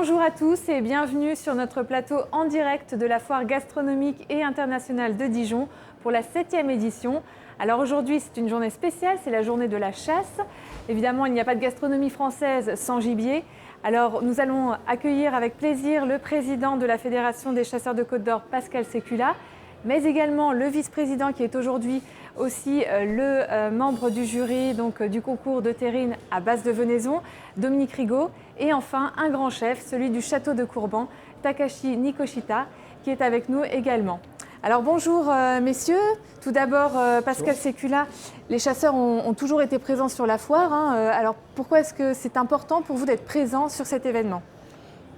Bonjour à tous et bienvenue sur notre plateau en direct de la foire gastronomique et internationale de Dijon pour la 7e édition. Alors aujourd'hui, c'est une journée spéciale, c'est la journée de la chasse. Évidemment, il n'y a pas de gastronomie française sans gibier. Alors nous allons accueillir avec plaisir le président de la Fédération des chasseurs de Côte d'Or, Pascal Sécula, mais également le vice-président qui est aujourd'hui aussi le membre du jury du concours de terrine à base de venaison, Dominique Rigaud, et enfin un grand chef, celui du château de Courban, Takashi Nikoshita, qui est avec nous également. Alors bonjour messieurs, tout d'abord Pascal Sécula, les chasseurs ont toujours été présents sur la foire, alors pourquoi est-ce que c'est important pour vous d'être présent sur cet événement ?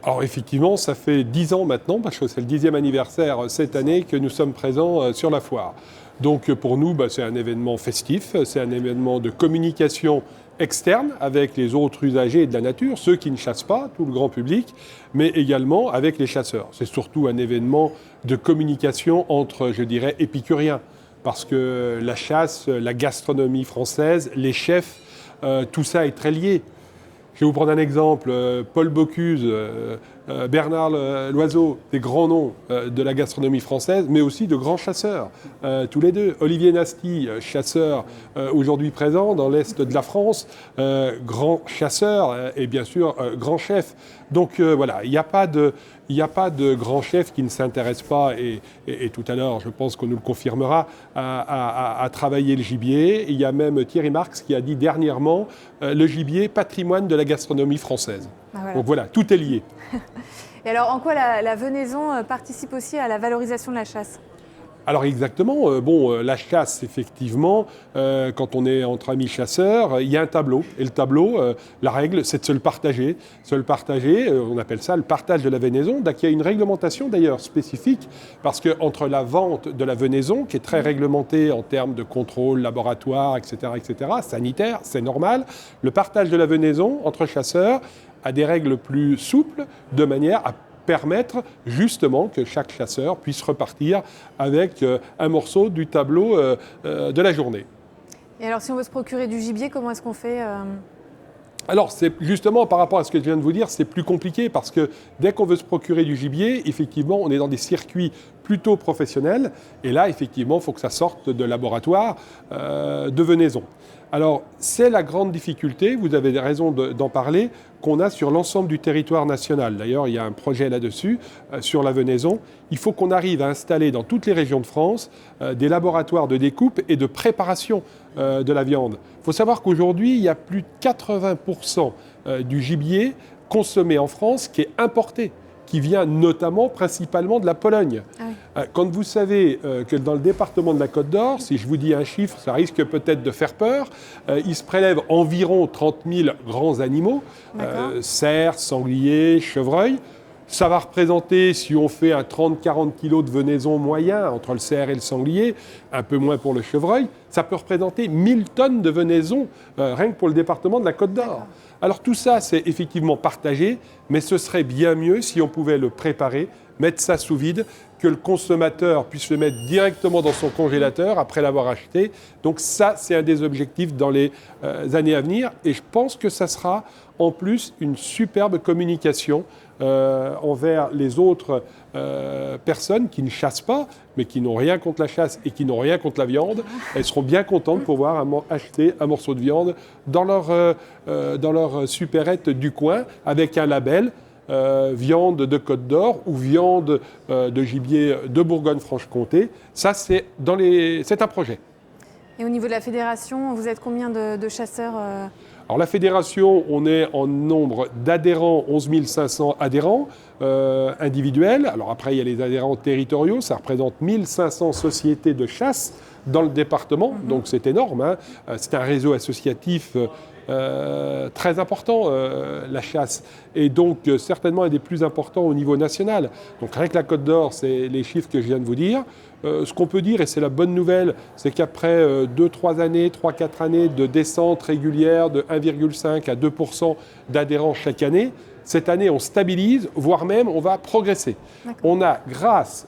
Alors effectivement, ça fait 10 ans maintenant, parce que c'est le 10e anniversaire cette année que nous sommes présents sur la foire. Donc pour nous, c'est un événement festif, c'est un événement de communication externe avec les autres usagers de la nature, ceux qui ne chassent pas, tout le grand public, mais également avec les chasseurs. C'est surtout un événement de communication entre, je dirais, épicuriens, parce que la chasse, la gastronomie française, les chefs, tout ça est très lié. Je vais vous prendre un exemple, Paul Bocuse, Bernard Loiseau, des grands noms de la gastronomie française, mais aussi de grands chasseurs, tous les deux. Olivier Nasty, chasseur aujourd'hui présent dans l'Est de la France, grand chasseur et bien sûr grand chef. Donc voilà, il n'y a pas de grand chef qui ne s'intéresse pas, et tout à l'heure, je pense qu'on nous le confirmera, à travailler le gibier. Il y a même Thierry Marx qui a dit dernièrement le gibier, patrimoine de la gastronomie française. Ah, voilà. Donc voilà, tout est lié. Et alors, en quoi la venaison participe aussi à la valorisation de la chasse ? Alors exactement, la chasse, effectivement, quand on est entre amis chasseurs, il y a un tableau. Et le tableau, la règle, c'est de se le partager. On appelle ça le partage de la venaison. Donc il y a une réglementation d'ailleurs spécifique, parce qu'entre la vente de la venaison, qui est très réglementée en termes de contrôle, laboratoire, etc., sanitaire, c'est normal, le partage de la venaison entre chasseurs a des règles plus souples, de manière à permettre justement que chaque chasseur puisse repartir avec un morceau du tableau de la journée. Et alors si on veut se procurer du gibier, comment est-ce qu'on fait Alors, c'est justement par rapport à ce que je viens de vous dire, c'est plus compliqué parce que dès qu'on veut se procurer du gibier, effectivement, on est dans des circuits plutôt professionnels. Et là, effectivement, il faut que ça sorte de laboratoire de venaison. Alors, c'est la grande difficulté, vous avez raison d'en parler, qu'on a sur l'ensemble du territoire national. D'ailleurs, il y a un projet là-dessus, sur la venaison. Il faut qu'on arrive à installer dans toutes les régions de France des laboratoires de découpe et de préparation de la viande. Il faut savoir qu'aujourd'hui, il y a plus de 80% du gibier consommé en France qui est importé, qui vient notamment, principalement de la Pologne. Ah oui. Quand vous savez que dans le département de la Côte d'Or, si je vous dis un chiffre, ça risque peut-être de faire peur, il se prélève environ 30 000 grands animaux, cerfs, sangliers, chevreuils. Ça va représenter, si on fait un 30-40 kg de venaison moyen entre le cerf et le sanglier, un peu moins pour le chevreuil, ça peut représenter 1000 tonnes de venaison, rien que pour le département de la Côte d'Or. D'accord. Alors tout ça, c'est effectivement partagé, mais ce serait bien mieux si on pouvait le préparer, mettre ça sous vide, que le consommateur puisse le mettre directement dans son congélateur après l'avoir acheté. Donc ça, c'est un des objectifs dans les années à venir. Et je pense que ça sera en plus une superbe communication envers les autres personnes qui ne chassent pas, mais qui n'ont rien contre la chasse et qui n'ont rien contre la viande. Elles seront bien contentes de pouvoir acheter un morceau de viande dans leur supérette du coin avec un label. Viande de Côte d'Or ou viande de gibier de Bourgogne-Franche-Comté. Ça, c'est un projet. Et au niveau de la fédération, vous êtes combien de chasseurs Alors la fédération, on est en nombre d'adhérents, 11 500 adhérents individuels. Alors après, il y a les adhérents territoriaux, ça représente 1500 sociétés de chasse dans le département, donc c'est énorme. C'est un réseau associatif très important, la chasse, et donc certainement un des plus importants au niveau national. Donc rien que la Côte d'Or, c'est les chiffres que je viens de vous dire. Ce qu'on peut dire, et c'est la bonne nouvelle, c'est qu'après 3-4 années de descente régulière de 1,5 à 2% d'adhérents chaque année, Cette année, on stabilise, voire même on va progresser. On a, grâce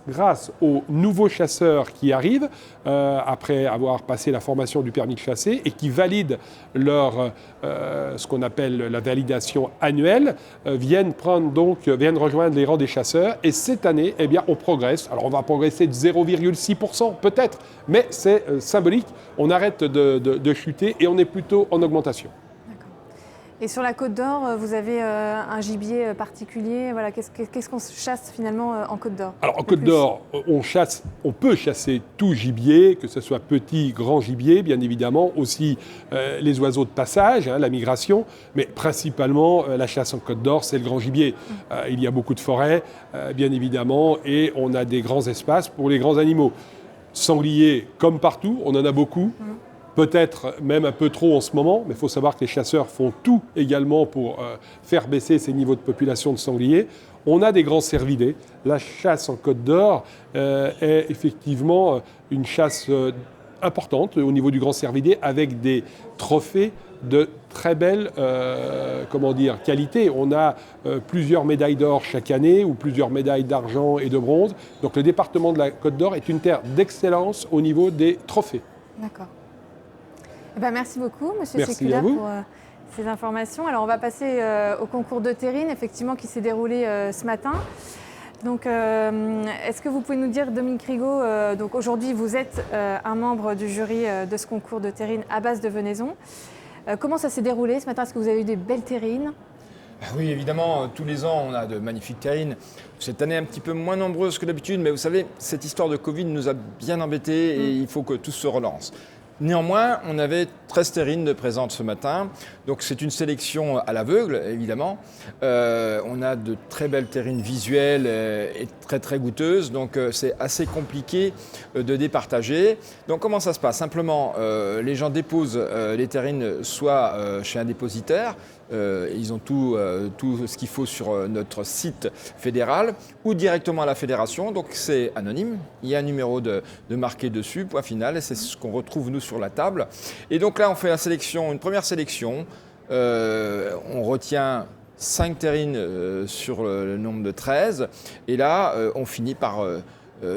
aux nouveaux chasseurs qui arrivent, après avoir passé la formation du permis de chasser et qui valident ce qu'on appelle la validation annuelle, viennent rejoindre les rangs des chasseurs. Et cette année, eh bien, on progresse. Alors on va progresser de 0,6% peut-être, mais c'est symbolique. On arrête de chuter et on est plutôt en augmentation. Et sur la Côte d'Or, vous avez un gibier particulier. Voilà, qu'est-ce qu'on chasse finalement en Côte d'Or? Alors en Côte d'Or, on peut chasser tout gibier, que ce soit petit, grand gibier, bien évidemment, aussi les oiseaux de passage, la migration, mais principalement la chasse en Côte d'Or, c'est le grand gibier. Il y a beaucoup de forêts, bien évidemment, et on a des grands espaces pour les grands animaux. Sangliers, comme partout, on en a beaucoup. Peut-être même un peu trop en ce moment, mais il faut savoir que les chasseurs font tout également pour faire baisser ces niveaux de population de sangliers. On a des grands cervidés. La chasse en Côte d'Or est effectivement une chasse importante au niveau du grand cervidé, avec des trophées de très belle qualité. On a plusieurs médailles d'or chaque année ou plusieurs médailles d'argent et de bronze. Donc le département de la Côte d'Or est une terre d'excellence au niveau des trophées. D'accord. Merci beaucoup, Monsieur Sécula, pour ces informations. Alors, on va passer au concours de terrine, effectivement, qui s'est déroulé ce matin. Donc, est-ce que vous pouvez nous dire, Dominique Rigaud, donc aujourd'hui, vous êtes un membre du jury de ce concours de terrine à base de venaison. Comment ça s'est déroulé ce matin? Est-ce que vous avez eu des belles terrines? Oui, évidemment, tous les ans, on a de magnifiques terrines. Cette année, un petit peu moins nombreuses que d'habitude, mais vous savez, cette histoire de Covid nous a bien embêtés et il faut que tout se relance. Néanmoins, on avait 13 terrines de présentes ce matin, donc c'est une sélection à l'aveugle, évidemment. On a de très belles terrines visuelles et très très goûteuses, donc c'est assez compliqué de départager. Donc comment ça se passe? Simplement, les gens déposent les terrines soit chez un dépositaire, ils ont tout ce qu'il faut sur notre site fédéral, ou directement à la fédération, donc c'est anonyme, il y a un numéro de marqué dessus, point final, et c'est ce qu'on retrouve nous sur la table. Et donc là on fait une première sélection, on retient 5 terrines sur le nombre de 13, et là on finit par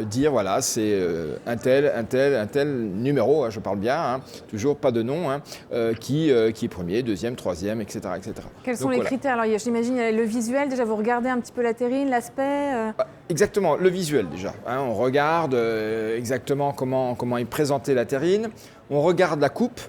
dire voilà, c'est un tel numéro, je parle bien, toujours pas de nom, qui est premier, deuxième, troisième, etc. etc. Quels sont les critères? Alors j'imagine le visuel, déjà vous regardez un petit peu la terrine, l'aspect Exactement, le visuel déjà. On regarde exactement comment est présentée la terrine. On regarde la coupe,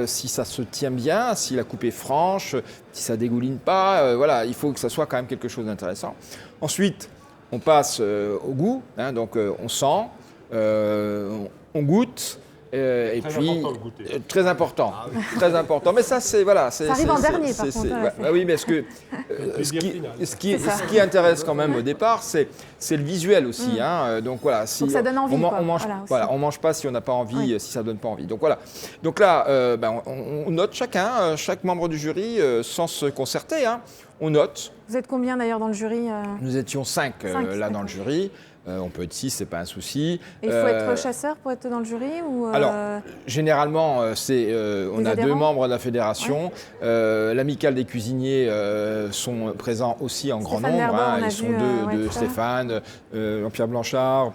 si ça se tient bien, si la coupe est franche, si ça dégouline pas. Voilà, il faut que ça soit quand même quelque chose d'intéressant. Ensuite, on passe au goût, donc on sent, on goûte, et très puis important de goûter. Très important, très important. Mais ça c'est voilà, ça arrive en dernier par contre. Oui, mais ce qui intéresse quand même au départ, c'est le visuel aussi. Donc voilà, donc ça donne envie. On mange pas si on n'a pas envie, si ça donne pas envie. Donc voilà. Donc là, on note chaque membre du jury sans se concerter. On note. Vous êtes combien d'ailleurs dans le jury? Nous étions 5 là dans le jury. On peut être 6, c'est pas un souci. Et il faut être chasseur pour être dans le jury ou Alors, généralement, on a 2 membres de la fédération. L'amicale des cuisiniers sont présents aussi en grand nombre. Ils sont 2, Stéphane, Jean-Pierre Blanchard,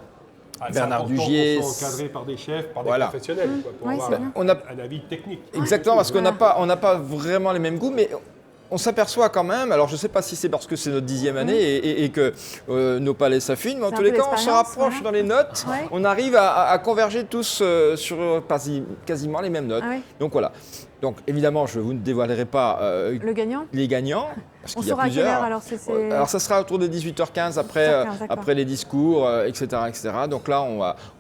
Bernard Dugier. Ils sont encadrés par des chefs, par des professionnels, pour avoir un avis technique. Exactement, parce qu'on n'a pas vraiment les mêmes goûts, mais on s'aperçoit quand même, alors je ne sais pas si c'est parce que c'est notre 10e année et que nos palais s'affinent, mais en tous les cas, on se rapproche dans les notes. On arrive à converger tous sur quasiment les mêmes notes. Donc voilà. Donc évidemment, je vous ne dévoilerai pas les gagnants. Parce qu'il y a plusieurs. Alors ça sera autour de 18h15 après les discours, etc., etc. Donc là,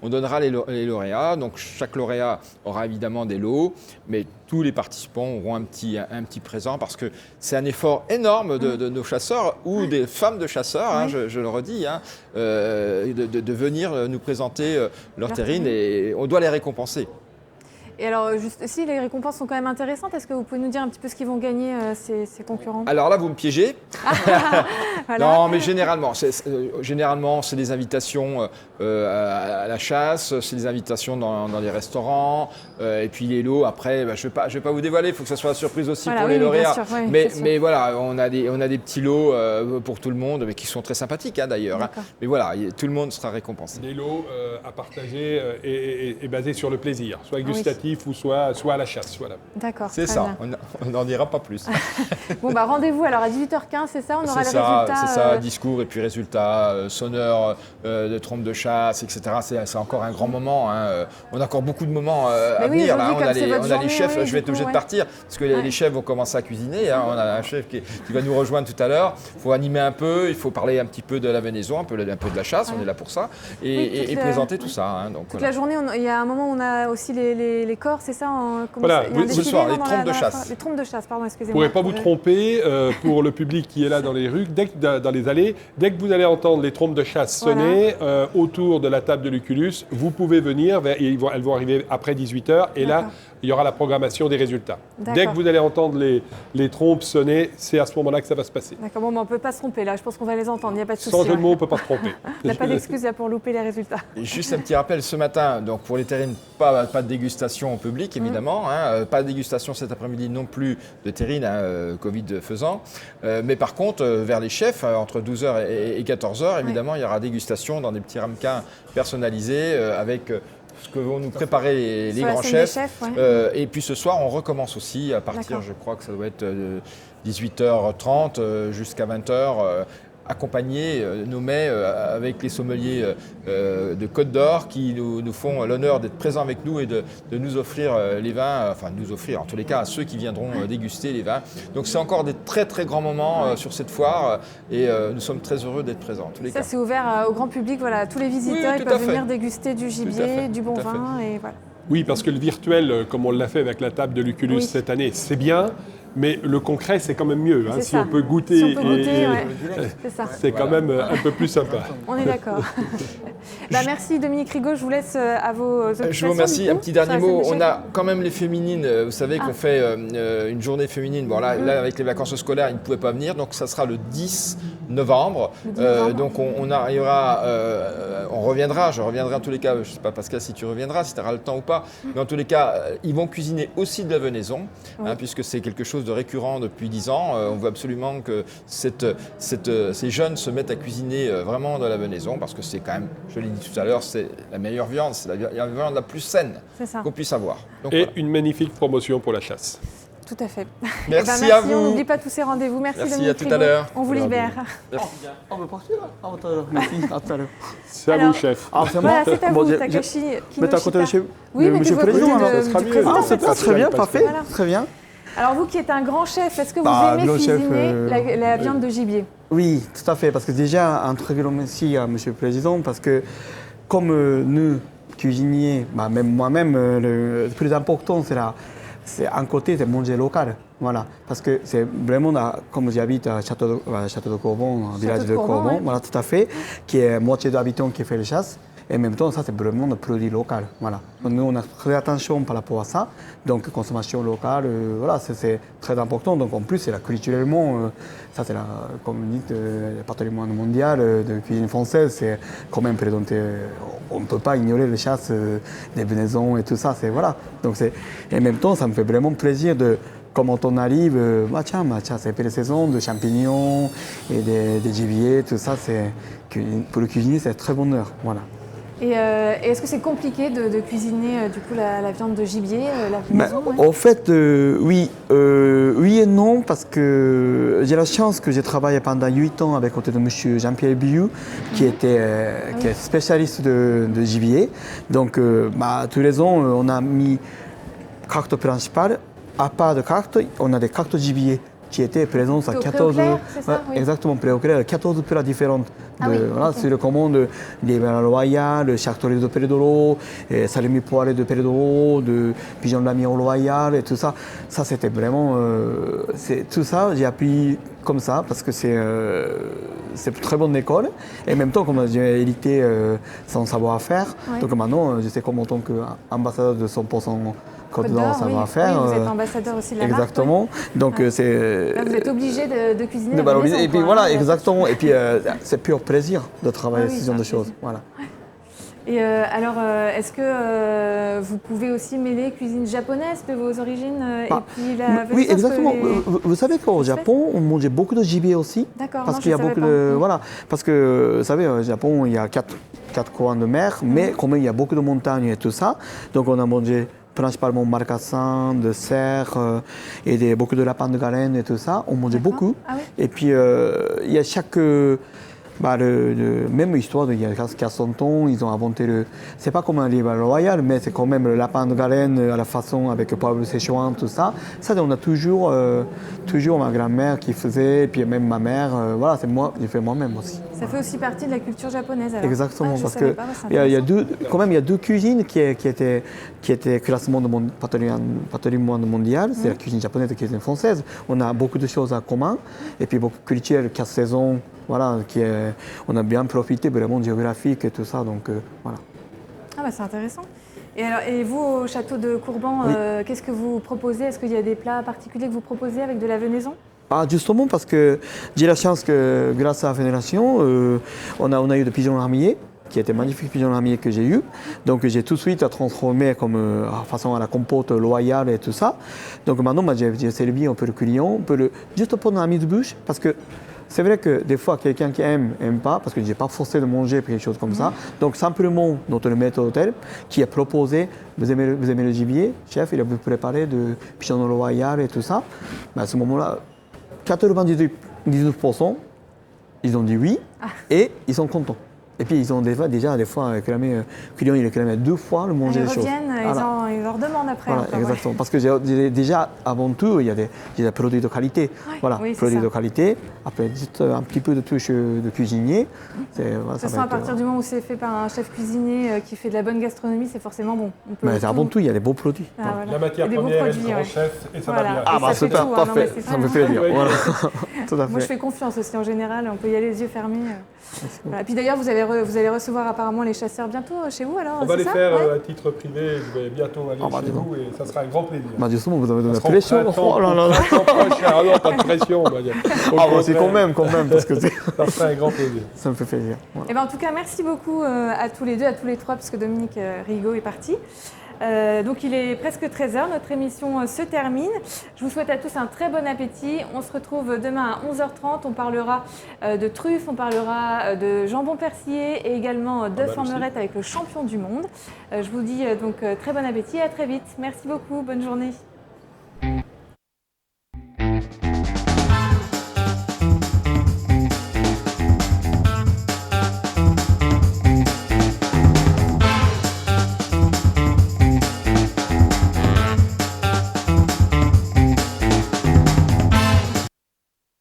on donnera les lauréats. Donc chaque lauréat aura évidemment des lots, mais tous les participants auront un petit présent parce que c'est un effort énorme de nos chasseurs ou des femmes de chasseurs, je le redis, de venir nous présenter leur terrine et on doit les récompenser. Et alors, juste, si les récompenses sont quand même intéressantes, est-ce que vous pouvez nous dire un petit peu ce qu'ils vont gagner ces concurrents? Alors là, vous me piégez. Voilà. Non, mais généralement, c'est des invitations à la chasse, c'est des invitations dans les restaurants, et puis les lots. Après, je vais pas vous dévoiler, il faut que ça soit la surprise aussi Voilà, pour oui, les oui, bien lauréats. sûr, oui, mais, c'est sûr. mais voilà, on a des petits lots pour tout le monde, mais qui sont très sympathiques d'ailleurs. D'accord. Mais voilà, tout le monde sera récompensé. Les lots à partager et basés sur le plaisir, soit oui. gustatif ou soit à la chasse. Voilà. D'accord. C'est très ça, bien. on n'en dira pas plus. Bon, bah rendez-vous alors à 18h15, c'est ça? On aura C'est le résultat. ça, c'est ça, discours et puis résultats, sonneurs de trompe de chasse, etc. C'est encore un grand moment. Hein. On a encore beaucoup de moments à oui, venir. Là. aujourd'hui, comme c'est votre On a journée, les chefs, oui, je vais du être obligé coup, de partir parce que les chefs vont commencer à cuisiner. Hein. On a un chef qui va nous rejoindre tout à l'heure. Il faut animer un peu, il faut parler un petit peu de la venaison, un peu de la chasse, on est là pour ça, et présenter tout ça. Hein. Donc, toute la journée, il y a un moment où on a aussi les corps, c'est ça? Voilà, il y a un oui, ce défilé soir, les dans trompes de la chasse. fin. Les trompes de chasse, pardon, Vous ne excusez-moi. pourrez pas vous tromper pour le public qui est là dans les rues, dans les allées. Dès que vous allez entendre les trompes de chasse sonner autour de la table de Lucullus, vous pouvez venir, elles vont arriver après 18h, et là, il y aura la programmation des résultats. Dès que vous allez entendre les trompes sonner, c'est à ce moment-là que ça va se passer. D'accord, bon, on ne peut pas se tromper là, je pense qu'on va les entendre, il n'y a pas de souci. Sans jeu de mots, on ne peut pas se tromper. Il n'y a pas d'excuse là pour louper les résultats. Et juste un petit rappel, ce matin, donc pour les terrines, pas de dégustation au public évidemment, hein, pas de dégustation cet après-midi non plus de terrine, hein, Covid faisant, mais par contre vers les chefs, entre 12h et 14h, évidemment il y aura dégustation dans des petits ramequins personnalisés avec ce que vont nous préparer les grands chefs. Et puis ce soir on recommence aussi à partir, je crois que ça doit être 18h30 jusqu'à 20h. Accompagner nos mets avec les sommeliers de Côte d'Or qui nous font l'honneur d'être présents avec nous et de nous offrir les vins, enfin nous offrir en tous les cas à ceux qui viendront déguster les vins. Donc c'est encore des très très grands moments sur cette foire et nous sommes très heureux d'être présents en tous les cas. Ça c'est ouvert au grand public, voilà, tous les visiteurs ils peuvent venir déguster du gibier, du bon vin et voilà. Oui, parce que le virtuel, comme on l'a fait avec la table de Lucullus cette année, c'est bien. Mais le concret, c'est quand même mieux. Hein, si on peut goûter, si on peut goûter c'est quand même un peu plus sympa. On est d'accord. Merci Dominique Rigaud, je vous laisse à vos occupations. Je vous remercie. Un petit dernier mot. On a quand même les féminines. Vous savez qu'on fait une journée féminine. Bon, là, avec les vacances scolaires, ils ne pouvaient pas venir. Donc, ça sera le 10 novembre. Donc, on arrivera, on reviendra. Je reviendrai en tous les cas. Je ne sais pas, Pascal, si tu reviendras, si tu auras le temps ou pas. Mais en tous les cas, ils vont cuisiner aussi de la venaison, puisque c'est quelque chose de récurrent depuis 10 ans. On veut absolument que ces jeunes se mettent à cuisiner vraiment de la venaison parce que c'est quand même, je l'ai dit tout à l'heure, c'est la meilleure viande, c'est la viande la plus saine qu'on puisse avoir. Donc, et une magnifique promotion pour la chasse. Tout à fait. Merci à vous. On n'oublie pas tous ces rendez-vous. Merci Dominique Dominique à tout à l'heure. On vous libère. On peut partir là. Merci, à tout à l'heure. C'est à vous, chef. Voilà, c'est à vous, Takashi Kinoshita. Mettez à côté de chez monsieur le président, alors. Ça sera mieux. Ah, c'est très bien, parfait, très bien. Alors vous qui êtes un grand chef, est-ce que vous aimez cuisiner la viande de gibier? Oui, tout à fait, parce que déjà, un très grand merci à Monsieur le Président, parce que comme nous, cuisiniers, même moi-même, le plus important, c'est un côté, c'est manger local. Voilà, parce que c'est vraiment, comme j'habite à Château de Corbon, un village de Corbon, voilà, tout à fait, qui est moitié d'habitants qui fait la chasse. Et en même temps, ça, c'est vraiment un produit local. Voilà. Donc, nous, on a très attention par rapport à ça. Donc, consommation locale, voilà, c'est très important. Donc, en plus, c'est culturellement, ça, c'est comme vous dites, le patrimoine mondial de cuisine française. C'est quand même présenté. On ne peut pas ignorer les chasses, les venaisons et tout ça. Voilà. Donc, et en même temps, ça me fait vraiment plaisir de. Comment on arrive, c'est la saison de champignons et des gibiers, tout ça, pour le cuisinier, c'est un très bon heure. Voilà. Et est-ce que c'est compliqué de cuisiner du coup la viande de gibier, la maison? En fait, oui et non, parce que j'ai la chance que j'ai travaillé pendant 8 ans avec côté de M. Jean-Pierre Biou, qui est spécialiste de gibier. Donc, tous les ans, on a mis carte principale. À part de cartes, on a des cartes gibier qui étaient présentes à 14 exactement, 14 plats différents. Sur la commande, les vins royaux, le charcuterie de Péredoro, salami poêlé de Péredoro, de pigeon lami au royal et tout ça. Ça, c'était vraiment. Tout ça, j'ai appris comme ça parce que c'est une très bonne école. Et en même temps, comme j'ai hérité son savoir-faire, donc maintenant, je sais comme en tant qu'ambassadeur de 100% Côte d'Or savoir-faire. Oui, vous êtes ambassadeur aussi de la exactement. marque. Oui. Donc c'est. Là, vous êtes obligé de cuisiner. De valoriser. maison, Et puis quoi, voilà, hein, exactement. Et puis c'est pur plaisir de travailler Ah oui, ce genre de c'est un choses. Voilà. Et alors, est-ce que vous pouvez aussi mêler cuisine japonaise de vos origines et puis la Oui, Venise, exactement. parce que Vous savez qu'au Japon, on mangeait beaucoup de gibier aussi. D'accord, Parce non, qu'il y a je savais beaucoup pas. de. Voilà. Parce que, vous savez, au Japon, il y a quatre coins de mer, mais quand même, il y a beaucoup de montagnes et tout ça. Donc, on a mangé principalement marcassin, de cerf et beaucoup de lapins de Garenne et tout ça. On mangeait D'accord. beaucoup. Ah oui. Et puis, il y a chaque. Même histoire, il y a 100 ans, ils ont inventé le. C'est pas comme un livre royal, mais c'est quand même le lapin de Garenne à la façon avec le poivre séchouan, tout ça. Ça, on a toujours ma grand-mère qui faisait, et puis même ma mère. Voilà, c'est moi, j'ai fait moi-même aussi. Ça fait aussi partie de la culture japonaise. Alors. Exactement, Je parce savais que pas, c'est il y a intéressant. il y a deux cuisines qui étaient classement de patrimoine mondial. C'est la cuisine japonaise et la cuisine française. On a beaucoup de choses en commun, et puis beaucoup de culture, 4 saisons. Voilà, on a bien profité vraiment géographique et tout ça, donc voilà. Ah bah c'est intéressant. Et, alors, et vous, au château de Courban, Oui. qu'est-ce que vous proposez? Est-ce qu'il y a des plats particuliers que vous proposez avec de la venaison? Ah, justement, parce que j'ai la chance que, grâce à la fédération, on a eu des pigeons armiers, qui étaient magnifiques pigeons armiers que j'ai eu. Donc j'ai tout de suite transformé comme façon à la compote loyale et tout ça. Donc maintenant, j'ai servi un peu le client, juste pour la mise de bouche, parce que c'est vrai que des fois, quelqu'un qui aime pas, parce que je n'ai pas forcé de manger quelque chose comme ça. Donc simplement, notre maître d'hôtel qui a proposé, vous aimez le gibier, chef, il a vous préparé de pigeon royal et tout ça. Mais à ce moment-là, 99%, ils ont dit oui et ils sont contents. Et puis ils ont déjà des fois réclamé, le client il réclamait 2 fois le manger Ils des choses. reviennent, Voilà. ils leur demandent après. Voilà, encore, ouais. exactement. Parce que déjà, avant tout, il y a des produits de qualité. Voilà, oui, c'est produits ça. de qualité. Après, juste un petit peu de touche de cuisinier. Voilà, De toute façon, à partir du moment où c'est fait par un chef cuisinier qui fait de la bonne gastronomie, c'est forcément bon. On peut Mais avant tout, il y a des beaux produits. Ah, Voilà. voilà. La matière Et des beaux première est le produits, grand ouais. chef et ça Voilà. va bien. Ah Et bah ça fait super, tout, hein. Non, mais parfait. c'est Ça me vraiment- fait plaisir. Voilà. Tout à Moi, je fait. fais confiance aussi en général. On peut y aller les yeux fermés. Voilà. Et puis d'ailleurs, vous allez recevoir apparemment les chasseurs bientôt chez vous, alors On va c'est les ça faire Ouais. à titre privé. Je vais bientôt aller bah, chez dis donc. vous et ça sera un grand plaisir. Bah, justement, vous avez donné la Parce qu'au pression. printemps- Oh là là là. au printemps prochain, ah non, pas de pression. on va dire. Au Ah bah, c'est contraire, quand même, parce que ça sera un grand plaisir. ça me fait plaisir. Voilà. Eh ben, en tout cas, merci beaucoup à tous les deux, à tous les trois, puisque Dominique Rigaud est parti. Donc il est presque 13h, notre émission se termine. Je vous souhaite à tous un très bon appétit. On se retrouve demain à 11h30. On parlera de truffes, on parlera de jambon persillé et également d'œufs en aussi. meurette avec le champion du monde. Je vous dis donc très bon appétit et à très vite. Merci beaucoup, bonne journée.